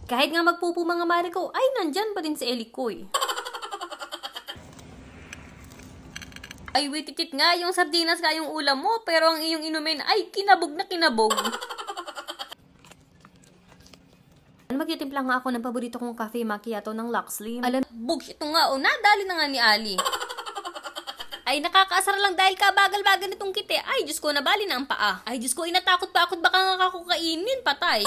Kahit nga magpupo mga mare ko, ay nandyan pa din si Ellie Koy. Ay, wait, titit nga, yung sardinas nga yung ulam mo, pero ang iyong inumin ay kinabog na kinabog. Magtitimpla nga ako ng paborito kong cafe macchiato ng Luxley. Alam, bugs, ito nga, nadali na nga ni Ali. Ay, nakakaasar lang dahil kabagal-bagal nitong kite. Ay, Diyos ko, nabali na ang paa. Ay, Diyos ko, inatakot pa ako't baka nga ako kainin, patay.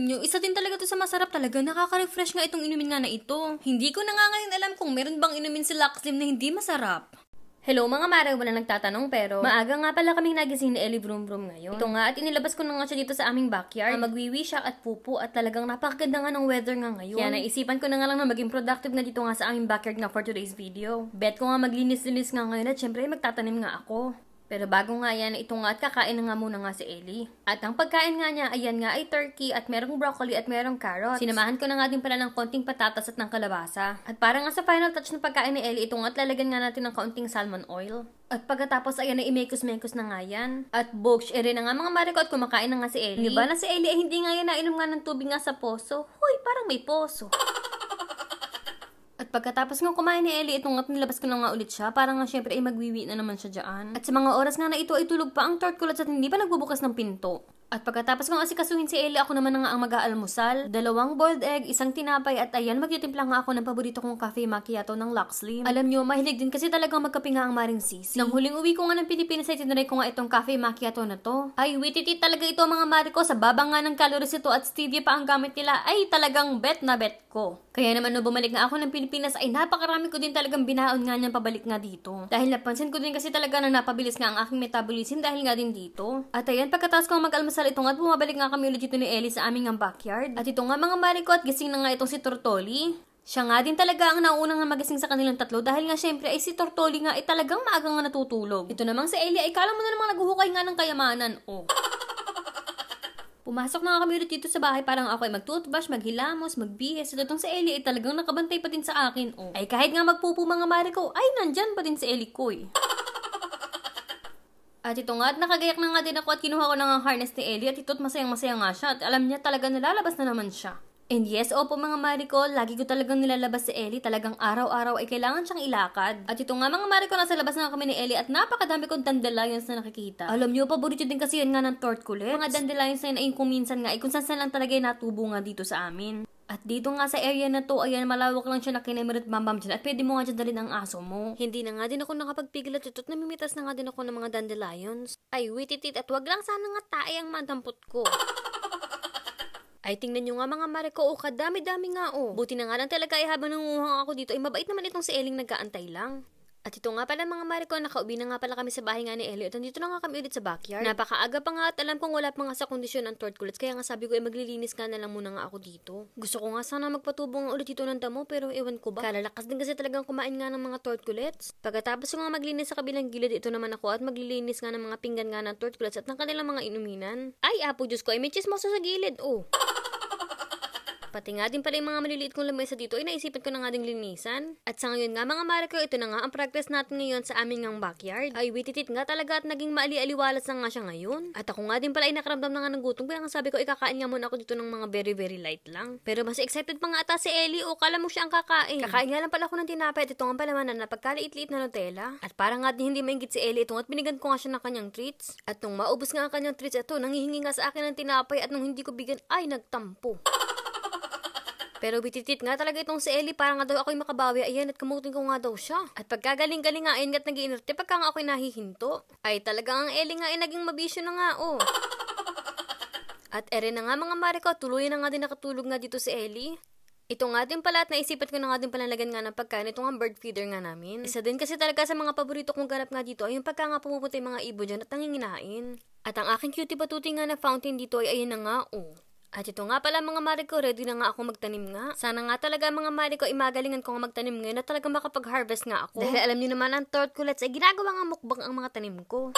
Yung isa din talaga to sa masarap talaga. Nakaka-refresh nga itong inumin nga na ito. Hindi ko na nga ngayon alam kung meron bang inumin si Luxley na hindi masarap. Hello mga mare, wala nagtatanong pero maaga nga pala kaming nagising ni Ellie Vroom Vroom ngayon. Ito nga at inilabas ko na nga siya dito sa aming backyard. Magwiwi siya at pupo at talagang napakaganda nga ng weather nga ngayon. Kaya naisipan ko na nga lang na maging productive na dito nga sa aming backyard nga for today's video. Bet ko nga maglinis-linis nga ngayon at syempre magtatanim nga ako. Pero bago nga yan, ito nga at kakain na nga muna nga si Ellie. At ang pagkain nga niya, ayan nga ay turkey at merong broccoli at merong carrot. Sinamahan ko na nga din pala ng konting patatas at ng kalabasa. At para nga sa final touch ng pagkain ni Ellie, ito nga at lalagyan nga natin ng kaunting salmon oil. At pagkatapos ayan ay imekos-mekos na nga yan. At books, ere na nga mga mare ko at kumakain na nga si Ellie. Diba na si Ellie ay hindi nga yan nainom nga ng tubig nga sa poso? Huy, parang may poso. At pagkatapos nga kumain ni Ellie, itong nilabas ko na nga ulit siya. Para nga syempre ay magwiwi na naman siya dyan. At sa mga oras nga na ito ay tulog pa ang tortkulats at hindi pa nagbubukas ng pinto. At pagkatapos kong asikasuhin si Ellie, ako naman na nga ang mag-aalmusal. 2 boiled egg, 1 tinapay at ayan, magtitimpla nga ako ng paborito kong cafe macchiato ng Luxley. Alam nyo, mahilig din kasi talagang magkape nga ang maring sisi. Nang huling uwi ko nga ng Pilipinas ay tinry ko nga itong cafe macchiato na to. Ay, wititi talaga ito mga mare ko. Sa baba nga ng calories ito at stevia pa ang gamit nila ay talagang bet na bet ko. Kaya naman no bumalik nga ako ng Pilipinas ay napakarami ko din talagang binaon nga niyang pabalik nga dito. Dahil napansin ko din kasi talaga na napabilis nga ang aking metabolism dahil nga din dito. At ayan, pagkatapos ko mag-almusal ito nga at bumabalik nga kami ulit dito ni Ellie sa aming backyard. At ito nga mga mare ko at gising na nga itong si Tortoli. Siya nga din talaga ang naunang nga magising sa kanilang tatlo dahil nga syempre ay si Tortoli nga ay talagang maaga nga natutulog. Ito namang si Ellie ay kala mo na namang naghuhukay nga ng kayamanan. Oh. Pumasok na nga kami ulit dito sa bahay parang ako ay mag-toothbrush, maghilamos, magbihis. At itong si Ellie ay talagang nakabantay pa din sa akin. Oh. Ay kahit nga magpupo mga mare ko, ay nandyan pa din si Ellie Koy. At ito nga, at nakagayak na nga din ako at kinuha ko na nga harness ni Ellie at ito't masayang-masaya nga siya at alam niya talaga nalalabas na naman siya. And yes, opo mga mare ko, lagi ko talagang nilalabas si Ellie, talagang araw-araw ay kailangan siyang ilakad. At ito nga mga mare ko, nasa labas na kami ni Ellie at napakadami kong dandelions na nakikita. Alam niyo, paborito din kasi yan nga ng tortkulets. Mga dandelions na yun ay kung minsan nga, ay kung saan lang talaga yung natubo nga dito sa amin. At dito nga sa area na to, ayan, malawak lang siya na kinemirit bambam dyan. At pwede mo nga dyan dalhin ang aso mo. Hindi na nga din ako nakapagpigil at ito't namimitas na nga din ako ng mga dandelions. Ay, wititit at wag lang sana nga tae ang madampot ko. Ay, tingnan nyo nga mga mare ko, kadami-dami nga Buti na nga lang talaga ay habang nangunguhang ako dito, ay mabait naman itong si Elling nag-aantay lang. At ito nga pala mga mare ko, nakauwi na nga pala kami sa bahay nga ni Ellie at nandito na nga kami ulit sa backyard. Napakaaga pa nga at alam kong wala pa nga sa kondisyon ang tortkulets kaya nga sabi ko ay maglilinis nga na lang muna nga ako dito. Gusto ko nga sana magpatubo nga ulit dito ng damo pero ewan ko ba. Kalalakas din kasi talagang kumain nga ng mga tortkulets. Pagkatapos ko nga maglinis sa kabilang gilid, ito naman ako at maglilinis nga ng mga pinggan nga ng tortkulets at ng kanilang mga inuminan. Ay, apo Diyos ko, ay may chismoso sa gilid, Pati nga din pala yung mga maliliit kong lamesa dito ay naisipan ko na nga ding linisan. At sa ngayon nga mga mare ko, ito na nga ang progress natin ngayon sa aming ng backyard. Ay wititit nga talaga at naging maali-aliwalas na nga siya ngayon. At ako nga din pala ay nakaramdam na nga ng gutom kaya nga sabi ko ikakain nga muna ako dito ng mga very light lang. Pero mas excited pa nga ata si Ellie kala mo siya ang kakain. Kakain nga lang pala ako ng tinapay at ito nga pala man na napagkaliit-liit na Nutella. At parang nga din hindi maingit si Ellie ito at binigyan ko nga siya ng kanyang treats. At nung maubos nga ang kanyang treats ito, nanghihingi nga sa akin ng tinapay at nung hindi ko bigyan ay nagtampo. Pero bititit nga talaga itong si Ellie, parang nga daw ako'y makabawi, ayan, at kamutin ko nga daw siya. At pagkagaling-galing nga, ayan, at nag-iinerte, pagka nga ako'y nahihinto. Ay, talagang ang Ellie nga ay naging mabisyo na nga, At ere na nga mga mare ko, tuluyan na nga din nakatulog nga dito si Ellie. Ito nga din pala at naisipan ko na nga din pala lagyan nga ng pagkain. Ito nga bird feeder nga namin. Isa din kasi talaga sa mga paborito kong ganap nga dito ay yung pagka nga pumupunta yung mga ibon dyan at nanginginain. At ang aking cutie patuti nga na fountain dito ay ayan na nga, At ito nga pala mga mare ko, ready na nga ako magtanim nga. Sana nga talaga mga mare ko, imagalingan ko nga magtanim ngayon na talaga makapag-harvest nga ako. Dahil alam niyo naman ang tortkulets ay ginagawa nga mukbang ang mga tanim ko.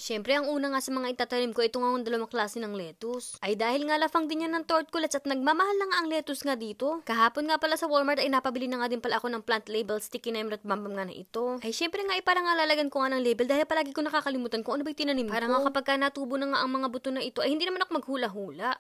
Siyempre, ang una nga sa mga itatanim ko, ito nga ang 2 klase ng lettuce. Ay dahil nga lafang din yan ng tortkulets at nagmamahal na nga ang lettuce nga dito. Kahapon nga pala sa Walmart ay napabili na nga din pala ako ng plant label, sticky na at bambam nga na ito. Ay siyempre nga parang nga lalagyan ko nga ng label dahil palagi ko nakakalimutan kung ano ba yung tinanim ko. Parang nga kapag ka natubo na nga ang mga buto na ito, ay hindi naman ako maghula-hula.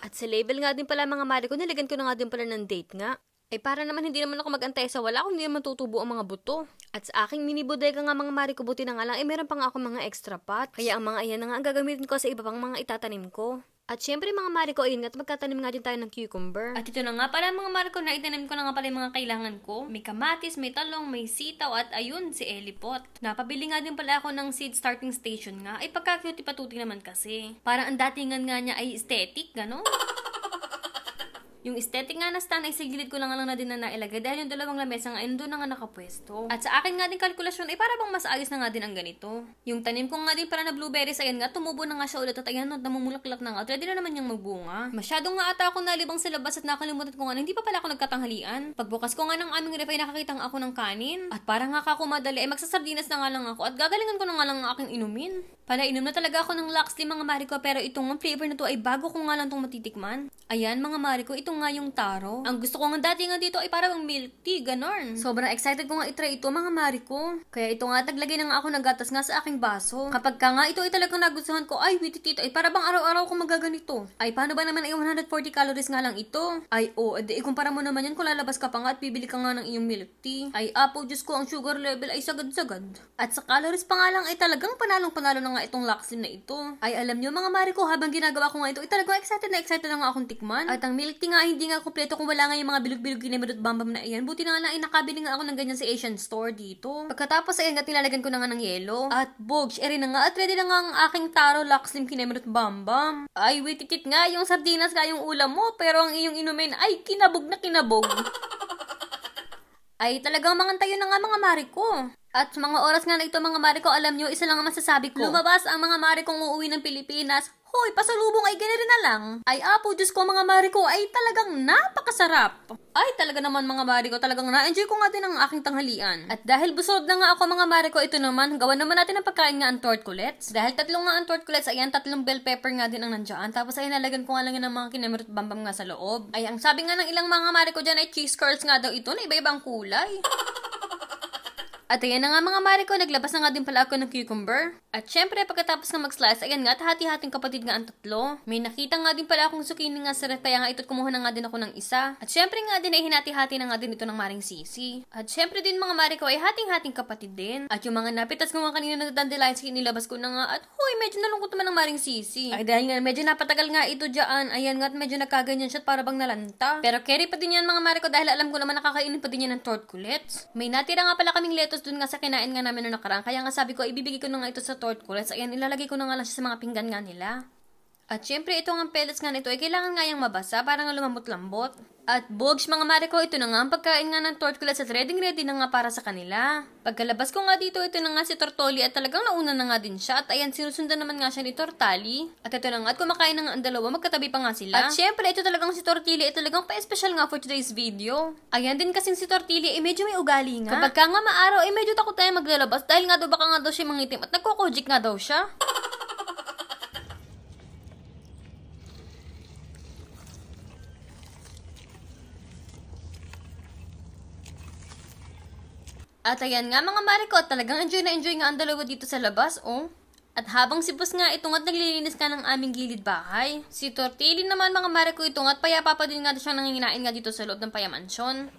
At sa label nga din pala mga mare ko, nilagyan ko na nga din pala ng date nga. Ay para naman hindi naman ako mag-antay sa wala kung hindi naman tutubo ang mga buto. At sa aking mini bodega nga mga mare ko, buti na nga lang, meron pa nga ako mga extra pot. Kaya ang mga ayan na nga ang gagamitin ko sa iba pang mga itatanim ko. At syempre mga mare ko, ayun nga, magtatanim nga din tayo ng cucumber. At ito na nga pala mga mare ko, na itanim ko na nga pala yung mga kailangan ko. May kamatis, may talong, may sitaw, at ayun, si Elipot. Napabili nga din pala ako ng seed starting station nga. Ay pagka-cute patuti naman kasi. Parang ang datingan nga niya ay aesthetic, gano'n? Yung aesthetic nga na stand ay sa gilid ko lang na din na nailagay dahil yung dalawang lamesa nga ay doon na nga nakapwesto. At sa akin nga din kalkulasyon ay para bang mas ayos na nga din ang ganito. Yung tanim ko nga din pala na blueberries, ayan nga, tumubo na nga siya ulit at ayan, namumulaklak na nga. At ready na naman niyang magbunga. Masyadong nga ata ako nalibang sa labas at nakalimutan ko nga na hindi pa pala ako nagkatanghalian. Pagbukas ko nga ng aming ref ay nakakita ako ng kanin. At parang nga ako madali ay magsasardinas na nga lang ako at gagalingan ko na nga lang ang aking inumin. Palainom na talaga ako ng Luxley mga mare ko, pero itong flavor na to ay bago ko nga lang itong matitikman. Ayan mga mare ko, ito nga yung taro. Ang gusto ko nga dati nga dito ay parang milk tea, ganon. Sobrang excited ko nga itry ito mga mare ko. Kaya ito nga, taglagay na nga ako ng gatas nga sa aking baso. Kapag ka nga ito ay talagang nagustuhan ko, ay wait tito, ay para bang araw-araw ko magaganito. Ay paano ba naman ay 140 calories nga lang ito? Ay edi ikumpara mo naman yan kung lalabas ka pa nga at bibili ka nga ng iyong milk tea. Ay apo, Diyos ko, ang sugar level ay sagad-sagad. At sa calories pa nga lang ay talagang panalong-panalo na nga itong Luxley na ito. Ay alam niyo mga mare ko, habang ginagawa ko nga ito, ay talagang excited na nga akong tikman. At ang milk tea nga hindi nga kompleto kung wala nga yung mga bilog-bilog kinemedot bambam na iyan. Buti na nga lang ay nakabili nga ako ng ganyan sa Asian store dito. Pagkatapos ay nga tinalagan ko na nga ng yelo. At bogs, eri na nga at ready na nga ang aking taro Luxley kinemedot bambam. Ay wait titit nga, yung sardinas nga yung ulam mo, pero ang iyong inumin ay kinabog na kinabog. Ay talagang mangantayo na nga mga mare ko. At mga oras nga na ito mga mare ko, alam nyo, isa lang ang masasabi ko. Lumabas ang mga mare kong uuwi ng Pilipinas. Hoy, pasalubong ay ganyan na lang. Ay apo, Diyos ko mga mare ko, ay talagang napakasarap. Ay talaga naman mga mare ko, talagang na-enjoy ko nga din ang aking tanghalian. At dahil busog na nga ako mga mare ko, ito naman, gawa naman natin ang pagkain nga ang tortculets. Dahil tatlong nga ang tortculets, ayan, tatlong bell pepper nga din ang nandyan. Tapos ay nalagan ko nga lang ng mga kinemerot bambam nga sa loob. Ay ang sabi nga ng ilang mga mare ko dyan ay cheese curls nga daw ito na iba-ibang kulay. At ayan na nga mga mare ko, naglabas na nga din pala ako ng cucumber. At syempre, pagkatapos nga mag-slice, ayan nga, hati-hating kapatid nga ang tatlo. May nakita nga din pala akong zucchini nga sa ref, kaya nga ito't kumuha na nga din ako ng isa. At syempre nga din ay hinati-hati na nga din ito ng maring sisi. At syempre din mga mare ko ay hating-hating kapatid din. At yung mga napitas ko nga kanina na dandelions, inilabas ko na nga. At huy, medyo nalungkot naman ng maring sisi. Ay dahil nga medyo napatagal nga ito dyan, ayan nga at medyo nakaganyan siya at para bang nalanta. Pero carry pa din yan mga mare ko dahil alam ko naman nakakainin pa din yan ng tortculets. May natira nga pala kaming lettuce dun nga sa kinain nga namin noong nakaraan. Kaya nga sabi ko, ibibigay ko na nga ito sa tortculets. Ayan, ilalagay ko na nga lang siya sa mga pinggan nga nila. At syempre, ito nga pellets nga nito ay kailangan nga yung mabasa para nga lumambot-lambot. At bogs mga mare ko, ito na nga ang pagkain nga ng tortculets at ready na nga para sa kanila. Pagkalabas ko nga dito, ito na nga si Tortoli at talagang nauna na nga din siya. At ayan, sinusundan naman nga siya ni Tortali. At ito na nga, at kumakain na nga ang dalawa, magkatabi pa nga sila. At syempre, ito talagang si Tortili ay talagang pa-special nga for today's video. Ayan din kasing si Tortili ay medyo may ugali nga. Kapag ka nga maaraw, ay medyo takot tayo maglalabas dahil nga daw baka nga daw siya mangitim at nagkukujik nga daw siya. At ayan nga mga mare ko, talagang enjoy na enjoy nga ang dalawa dito sa labas, oh. At habang si Boss nga itong at naglilinis ka ng aming gilid bahay. Si Tortili naman mga mare ko itong at payapa pa din nga siyang nanginginain nga dito sa loob ng Payamansyon.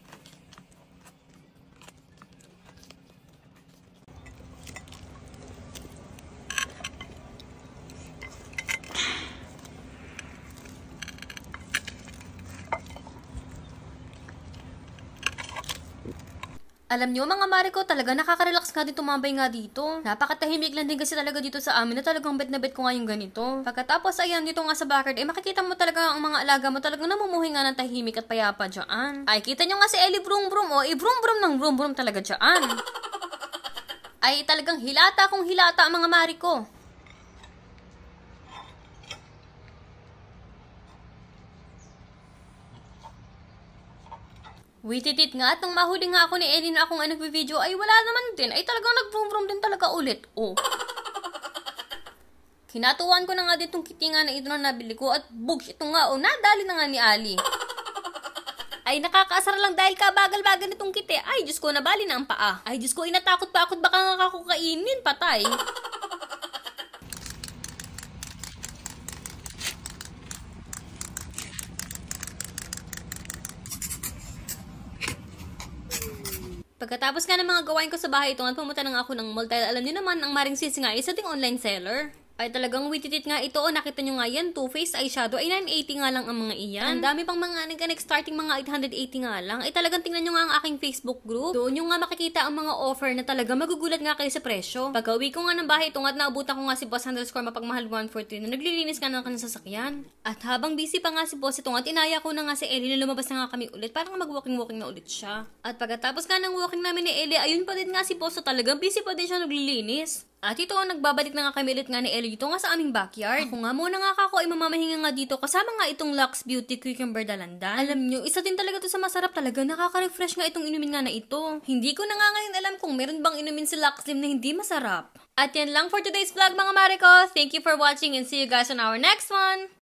Alam nyo mga mare ko, talaga nakaka-relax nga din tumambay nga dito. Napakatahimik lang din kasi talaga dito sa amin na talagang bet na bet ko nga yung ganito. Pagkatapos ayan dito nga sa backyard, eh makikita mo talaga ang mga alaga mo talagang namumuhay nga ng tahimik at payapa dyan. Ay kita nyo nga si Ellie Brum Brum, oh, i-brum brum ng brum brum talaga dyan. Ay talagang hilata kung hilata ang mga mare ko. Wititit nga at nung mahuli nga ako ni Ellie na akong nagvi-video ay wala naman din. Ay talagang nag-vroom-vroom din talaga ulit. Oh. Kinatuwan ko na nga ditong kitty nga na ito na nabili ko at bugs ito nga. Oh, nadali na nga ni Ali. Ay nakakaasar lang dahil kabagal-bagal nitong kitty. Ay Diyos ko, nabali na ang paa. Ay Diyos ko, inatakot pa ako baka nga ako kainin. Patay. Pagkatapos nga ng mga gawain ko sa bahay ito, at pumunta na nga ako ng mall dahil alam niyo naman, ang Maring Sis nga isa ding online seller. Ay talagang wititit nga ito. Nakita nyo nga yan, Too Faced eyeshadow. Ay 980 nga lang ang mga iyan. Ang dami pang mga starting mga 880 nga lang. Ay talagang tingnan nyo nga ang aking Facebook group. Doon nyo nga makikita ang mga offer na talaga magugulat nga kayo sa presyo. Pagka-uwi ko nga ng bahay ito, at naabutan ko nga si Boss _ mapagmahal 143 na naglilinis nga ng kanyang sasakyan. At habang busy pa nga si Boss ito, at inaya ko na nga si Ellie na lumabas na nga kami ulit. Parang mag-walking na ulit siya. At pagkatapos nga ng walking namin ni Ellie, ayun pa din nga si Boss, talagang busy pa din siya naglilinis. At ito, nagbabalik na nga kami ulit nga ni Ellie dito nga sa aming backyard. Ako nga muna nga ako ay mamamahinga nga dito kasama nga itong Lux Beauty Cucumber Dalandan. Alam nyo, isa din talaga to sa masarap talaga. Nakaka-refresh nga itong inumin nga na ito. Hindi ko na nga ngayon alam kung meron bang inumin si Lux Slim na hindi masarap. At yan lang for today's vlog mga Mare ko. Thank you for watching and see you guys on our next one!